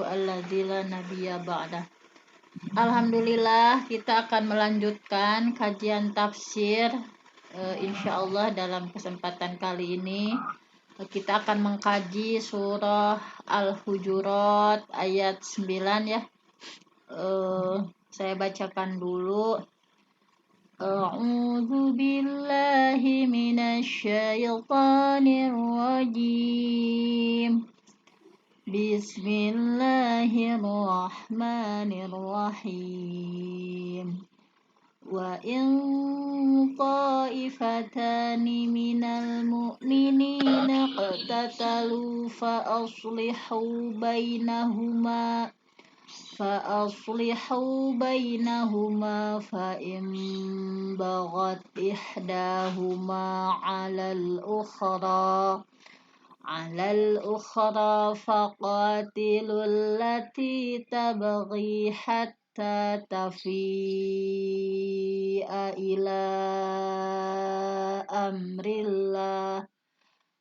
asyhadu alladzi la nabiyya ba'dah. Alhamdulillah, kita akan melanjutkan kajian tafsir insyaallah dalam kesempatan kali ini. Kita akan mengkaji surah Al-Hujurat ayat 9 ya. Saya bacakan dulu. A'udzu billahi minasyaitonir rajim. Bismillahirrahmanirrahim. Wa in ta'ifatani minal mu'minina qatatalu fa aslihu bainahuma fa in baghat ihdahuma 'alal ukhra faqatilul lati tabghi hatta tafi'a ila amrillah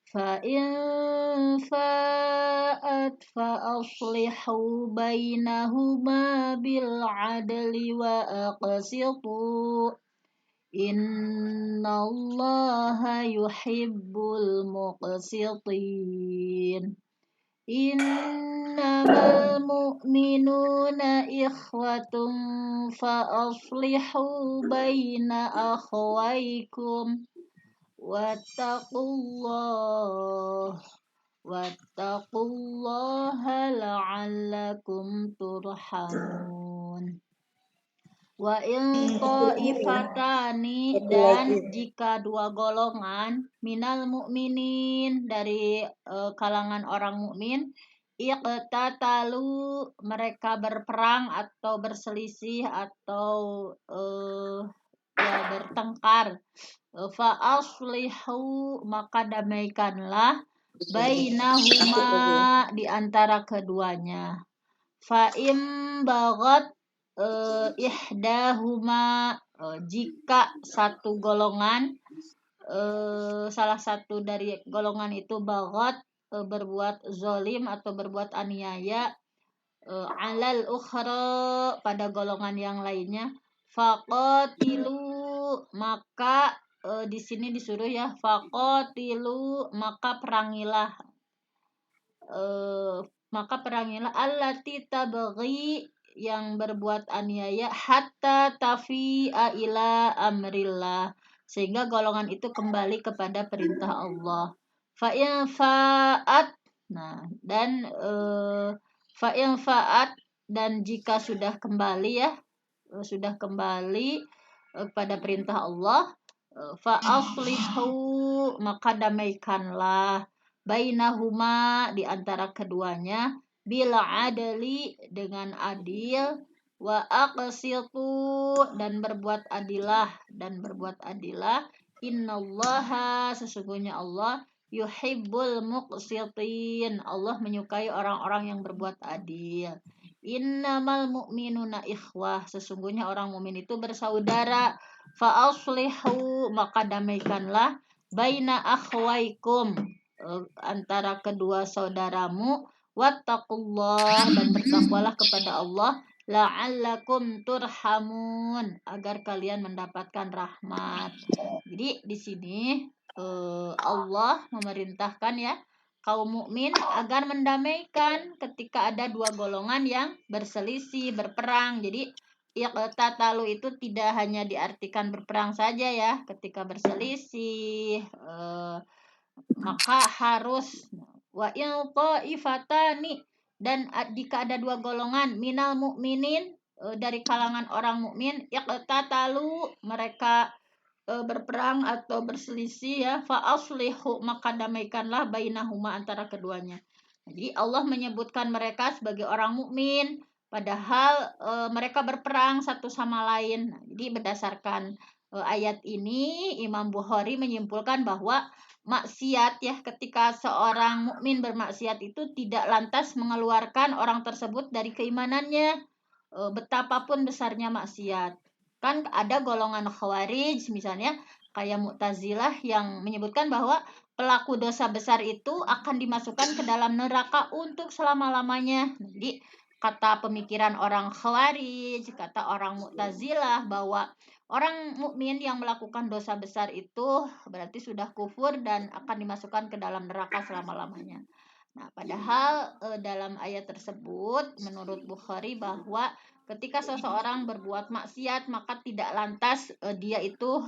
fa in fa'at fa aslihu bainahuma bil 'adli wa aqsitu innallaha yuhibbul muqsitin. Innamal mu'minuna ikhwatun fa aslihu baina akhawaykum wattaqullaha la'allakum turhamun. Wa in ta'ifatani, dan jika dua golongan minal mu'minin dari kalangan orang mukmin iqtatalu mereka berperang atau berselisih atau bertengkar fa aslihu maka damaikanlah bainahuma di antara keduanya. Fa im baghat ihdahuma jika satu golongan salah satu dari golongan itu baghat berbuat zalim atau berbuat aniaya alal ukhra pada golongan yang lainnya faqatilu maka di sini disuruh ya faqatilu maka perangilah allati tabghi yang berbuat aniaya hatta tafi'a ila amrillah sehingga golongan itu kembali kepada perintah Allah. Fa in fa'at dan jika sudah kembali kepada perintah Allah fa aslihu maka damaikanlah bainahuma di antara keduanya bila adli dengan adil wa aqsitu dan berbuat adilah innallaha sesungguhnya Allah yuhibbul muqsitin Allah menyukai orang-orang yang berbuat adil. Innamal mu'minuna ikhwah sesungguhnya orang mukmin itu bersaudara fa aslihu maka damaikanlah baina akhwaikum antara kedua saudaramu wattaqullah dan bertakwalah kepada Allah la'allakum turhamun agar kalian mendapatkan rahmat. Jadi di sini Allah memerintahkan ya kaum mukmin agar mendamaikan ketika ada dua golongan yang berselisih, berperang. Jadi iqtatalu itu tidak hanya diartikan berperang saja ya, ketika berselisih maka harus wa in ta'ifatani dan jika ada dua golongan minal mukminin dari kalangan orang mukmin iqtatalu mereka berperang atau berselisih ya fa aslihu maka damaikanlah bainahuma antara keduanya. Jadi Allah menyebutkan mereka sebagai orang mukmin padahal mereka berperang satu sama lain. Jadi berdasarkan ayat ini Imam Bukhari menyimpulkan bahwa maksiat ya ketika seorang mukmin bermaksiat itu tidak lantas mengeluarkan orang tersebut dari keimanannya betapapun besarnya maksiat. Kan ada golongan khawarij misalnya kayak Mu'tazilah yang menyebutkan bahwa pelaku dosa besar itu akan dimasukkan ke dalam neraka untuk selama-lamanya. Jadi kata pemikiran orang Khawarij, kata orang Mu'tazilah bahwa orang mukmin yang melakukan dosa besar itu berarti sudah kufur dan akan dimasukkan ke dalam neraka selama-lamanya. Nah, padahal dalam ayat tersebut menurut Bukhari bahwa ketika seseorang berbuat maksiat maka tidak lantas dia itu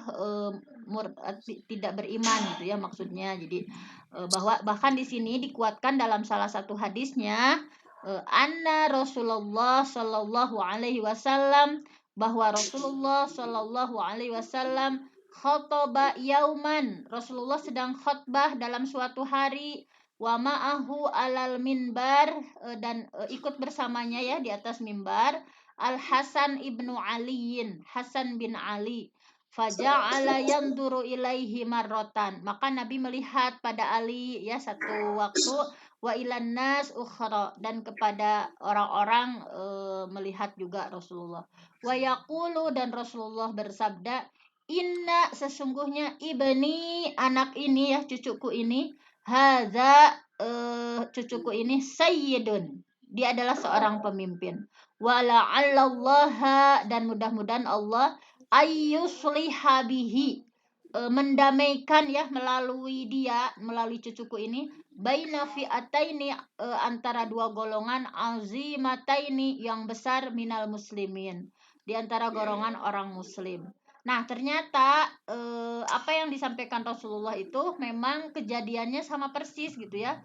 tidak beriman gitu ya maksudnya. Jadi bahwa bahkan di sini dikuatkan dalam salah satu hadisnya anna Rasulullah Shallallahu alaihi wasallam bahwa Rasulullah Shallallahu alaihi wasallam khotbah yauman. Rasulullah sedang khutbah dalam suatu hari wa ma'ahu alal minbar dan ikut bersamanya ya di atas mimbar Al Hasan ibnu Aliin, Hasan bin Ali. Faja'ala yanduru ilaihi marrotan. Maka Nabi melihat pada Ali ya satu waktu, wa ilan nas ukhra, dan kepada orang-orang melihat juga Rasulullah. Wa yaqulu, dan Rasulullah bersabda, inna, sesungguhnya ibni, anak ini ya cucuku ini, hadza cucuku ini sayyidun, dia adalah seorang pemimpin. Wala'allallaha, dan mudah-mudahan Allah ayyusliha bihi, mendamaikan ya melalui dia, melalui cucuku ini, baina fi'ataini, antara dua golongan azimataini yang besar minal muslimin, di antara golongan orang muslim. Nah, ternyata apa yang disampaikan Rasulullah itu memang kejadiannya sama persis gitu ya.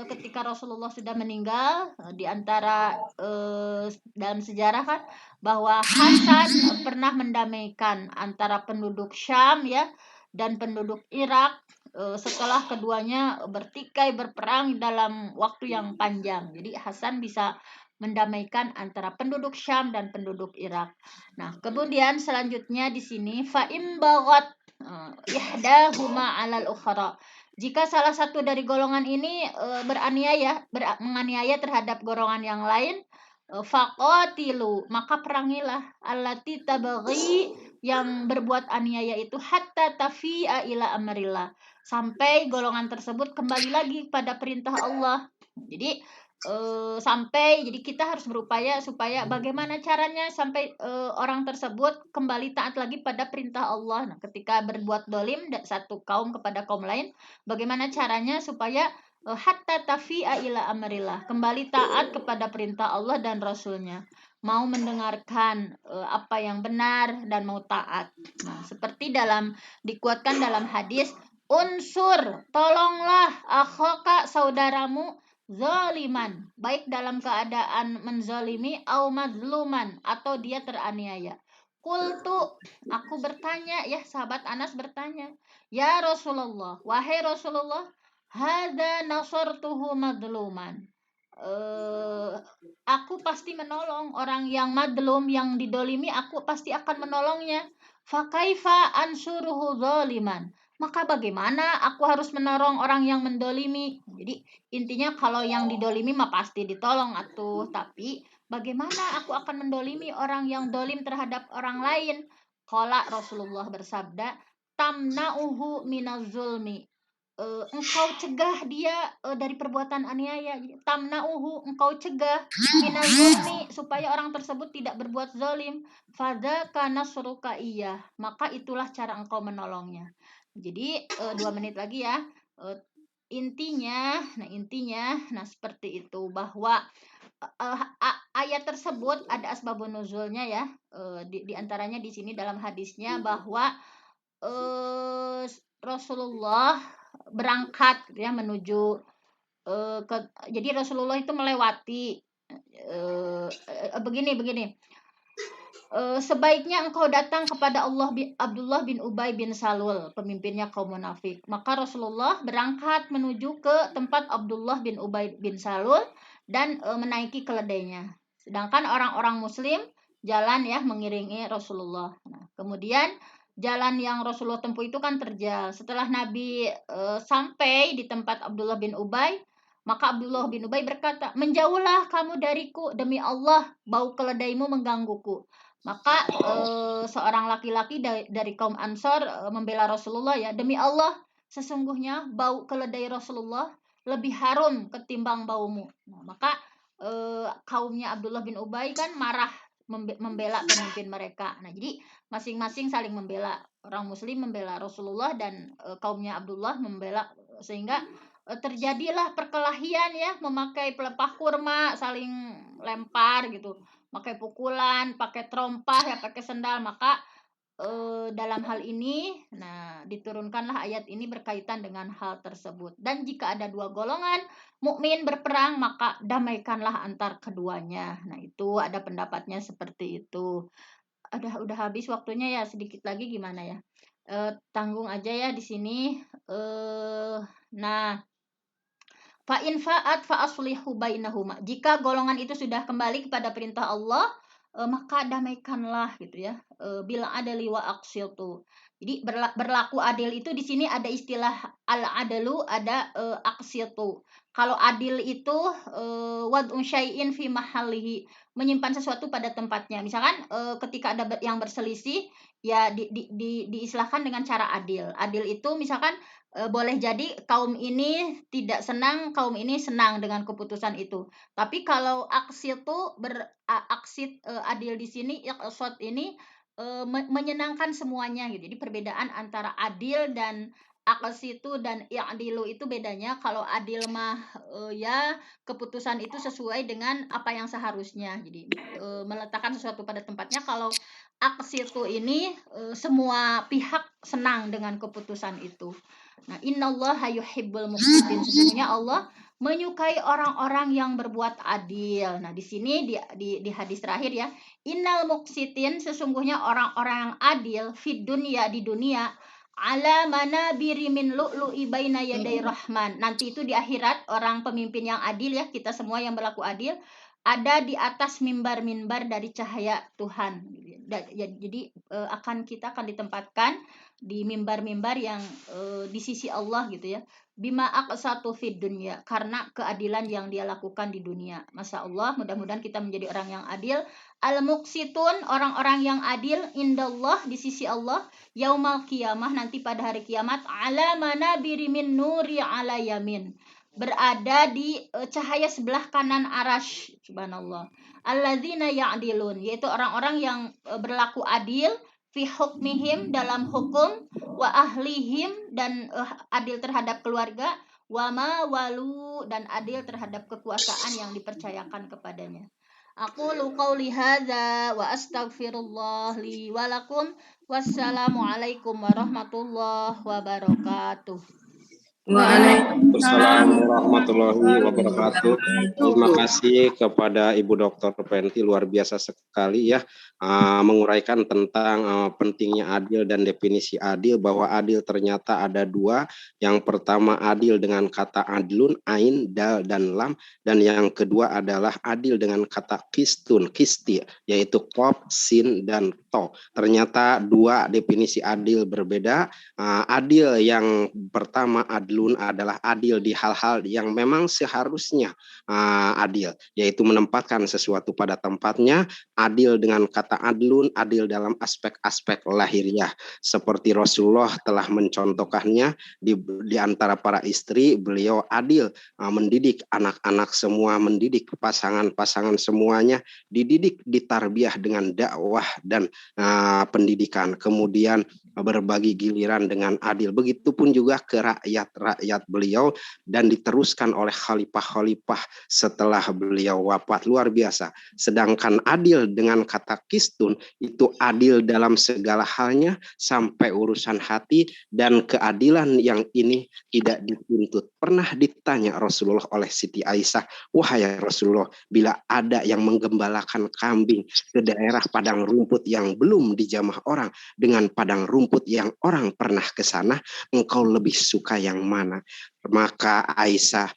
Ketika Rasulullah sudah meninggal, di antara dalam sejarah kan bahwa Hasan pernah mendamaikan antara penduduk Syam ya dan penduduk Irak setelah keduanya bertikai berperang dalam waktu yang panjang. Jadi Hasan bisa mendamaikan antara penduduk Syam dan penduduk Irak. Nah, kemudian selanjutnya di sini fa imbagat ihdahuma 'alal ukhra. Jika salah satu dari golongan ini menganiaya terhadap golongan yang lain, faqatilu, maka perangilah, allati tabaghi, yang berbuat aniaya itu, hatta tafi'a ila amrillah, sampai golongan tersebut kembali lagi pada perintah Allah. Jadi jadi kita harus berupaya supaya bagaimana caranya sampai orang tersebut kembali taat lagi pada perintah Allah. Nah, ketika berbuat dolim satu kaum kepada kaum lain, bagaimana caranya supaya hatta tafi'a ila amrillah, kembali taat kepada perintah Allah dan Rasulnya, mau mendengarkan apa yang benar dan mau taat. Nah, seperti dikuatkan dalam hadis, unsur, tolonglah akhaka, saudaramu, zaliman, baik dalam keadaan menzalimi au mazluman, atau dia teraniaya. Kultu, aku bertanya ya, sahabat Anas bertanya, ya Rasulullah, wahai Rasulullah, hadza nasartuhu madluman, aku pasti menolong orang yang madlum, yang didolimi, aku pasti akan menolongnya. Fakaifa ansuruhu zaliman, maka bagaimana aku harus menolong orang yang mendolimi. Jadi intinya kalau yang didolimi mah pasti ditolong atuh, tapi bagaimana aku akan mendolimi orang yang dolim terhadap orang lain. Qala, Rasulullah bersabda, tamna'uhu minaz zulmi, engkau cegah dia dari perbuatan aniaya. Tamna'uhu, engkau cegah, minaz zulmi, supaya orang tersebut tidak berbuat zalim. Fadzaka nasruka iya, maka itulah cara engkau menolongnya. Jadi 2 menit lagi ya. Intinya seperti itu, bahwa ayat tersebut ada asbabun nuzulnya ya. Di antaranya di sini dalam hadisnya bahwa Rasulullah berangkat gitu ya menuju jadi Rasulullah itu melewati begini, sebaiknya engkau datang kepada Abdullah bin Ubay bin Salul, pemimpinnya kaum munafik. Maka Rasulullah berangkat menuju ke tempat Abdullah bin Ubay bin Salul dan menaiki keledainya. Sedangkan orang-orang muslim jalan ya mengiringi Rasulullah. Nah, kemudian jalan yang Rasulullah tempuh itu kan terjal. Setelah Nabi sampai di tempat Abdullah bin Ubay, maka Abdullah bin Ubay berkata, menjauhlah kamu dariku, demi Allah bau keledaimu menggangguku. Maka seorang laki-laki dari kaum Ansor membela Rasulullah ya, demi Allah sesungguhnya bau keledai Rasulullah lebih harum ketimbang baumu. Nah, maka kaumnya Abdullah bin Ubay kan marah membela pemimpin mereka. Nah, jadi masing-masing saling membela. Orang muslim membela Rasulullah dan kaumnya Abdullah membela, sehingga terjadilah perkelahian ya, memakai pelepah kurma, saling lempar gitu, pakai pukulan, pakai terompah ya, pakai sendal. Maka dalam hal ini, nah diturunkanlah ayat ini berkaitan dengan hal tersebut. Dan jika ada dua golongan mukmin berperang, maka damaikanlah antar keduanya. Nah itu ada pendapatnya seperti itu. Udah habis waktunya ya, sedikit lagi gimana ya? Tanggung aja ya di sini. Nah, fa in fa'at fa aslihu bainahuma. Jika golongan itu sudah kembali kepada perintah Allah, maka damaikanlah gitu ya. Bila adali wa aqsitu. Jadi berlaku adil itu di sini ada istilah al-adalu, ada aqsitu. Kalau adil itu wad'un syai'in fi mahallihi, menyimpan sesuatu pada tempatnya. Misalkan ketika ada yang berselisih, ya diistilahkan dengan cara adil. Adil itu misalkan boleh jadi kaum ini tidak senang, kaum ini senang dengan keputusan itu. Tapi kalau aksid itu adil di sini, iqsad ini menyenangkan semuanya gitu. Jadi perbedaan antara adil dan aqsitu dan i'dilu itu bedanya. Kalau adil mah ya keputusan itu sesuai dengan apa yang seharusnya. Jadi meletakkan sesuatu pada tempatnya. Kalau aqsitu ini semua pihak senang dengan keputusan itu. Nah, innallaha yuhibbul muqsitin. Sesungguhnya Allah menyukai orang-orang yang berbuat adil. Nah, di sini di hadis terakhir ya, innal muqsitin, sesungguhnya orang-orang yang adil fid dunya, di dunia, ala manabiri min lu'lu'i baina yaday rahman. Nanti itu di akhirat orang pemimpin yang adil ya, kita semua yang berlaku adil ada di atas mimbar-mimbar dari cahaya Tuhan. Jadi kita akan ditempatkan di mimbar-mimbar yang di sisi Allah gitu ya. Bima aqsatu fid dunya, karena keadilan yang dia lakukan di dunia. Masya Allah, mudah-mudahan kita menjadi orang yang adil. Al-muqsitun, orang-orang yang adil indallah, di sisi Allah, yaumal qiyamah, nanti pada hari kiamat, ala manabiri min nuri ala yamin, berada di cahaya sebelah kanan arash, subhanallah. Alladzina ya'dilun, yaitu orang-orang yang berlaku adil fi hukmihim, dalam hukum, wa ahlihim, dan adil terhadap keluarga, wa ma walu, dan adil terhadap kekuasaan yang dipercayakan kepadanya. Aku qauli hadza wa astaghfirullah li wa lakum. Wassalamualaikum warahmatullahi wabarakatuh. Waalaikumsalam warahmatullahi wabarakatuh. Terima kasih kepada Ibu Dr. Penti, luar biasa sekali ya menguraikan tentang pentingnya adil dan definisi adil, bahwa adil ternyata ada dua. Yang pertama adil dengan kata adlun, ain, dal, dan lam, dan yang kedua adalah adil dengan kata kistun, kisti, yaitu qaf, sin, dan to. Ternyata dua definisi adil berbeda. Adil yang pertama adlun adalah adil di hal-hal yang memang seharusnya adil, yaitu menempatkan sesuatu pada tempatnya. Adil dengan kata adlun, adil dalam aspek-aspek lahiriah, seperti Rasulullah telah mencontohkannya di antara para istri. Beliau adil mendidik anak-anak semua, mendidik pasangan-pasangan semuanya, dididik, ditarbiyah dengan dakwah dan pendidikan, kemudian berbagi giliran dengan adil. Begitupun juga ke rakyat beliau, dan diteruskan oleh khalifah-khalifah setelah beliau wafat. Luar biasa. Sedangkan adil dengan kata kistun itu adil dalam segala halnya sampai urusan hati, dan keadilan yang ini tidak dituntut. Pernah ditanya Rasulullah oleh Siti Aisyah, wahai Rasulullah, bila ada yang menggembalakan kambing ke daerah padang rumput yang belum dijamah orang dengan padang rumput yang orang pernah ke sana, engkau lebih suka yang mana? Maka Aisyah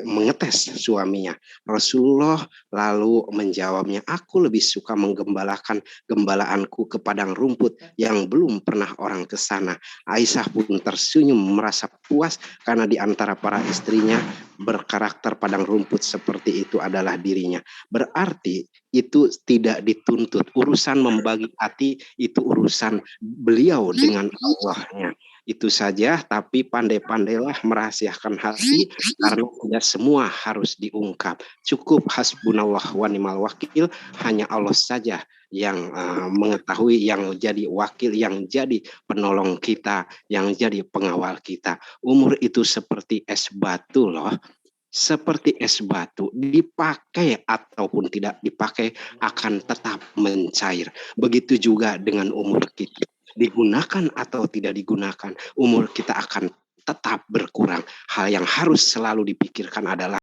mengetes suaminya. Rasulullah lalu menjawabnya, aku lebih suka menggembalakan gembalaanku ke padang rumput yang belum pernah orang ke sana. Aisyah pun tersenyum merasa puas karena di antara para istrinya berkarakter padang rumput seperti itu adalah dirinya. Berarti itu tidak dituntut. Urusan membagi hati itu urusan beliau dengan Allahnya. Itu saja, tapi pandai-pandailah merahasiakan hati karena tidak semua harus diungkap. Cukup hasbunallah wa ni'mal wakil, hanya Allah saja yang mengetahui, yang jadi wakil, yang jadi penolong kita, yang jadi pengawal kita. Umur itu seperti es batu loh. Seperti es batu, dipakai ataupun tidak dipakai akan tetap mencair. Begitu juga dengan umur kita. Digunakan atau tidak digunakan, umur kita akan tetap berkurang. Hal yang harus selalu dipikirkan adalah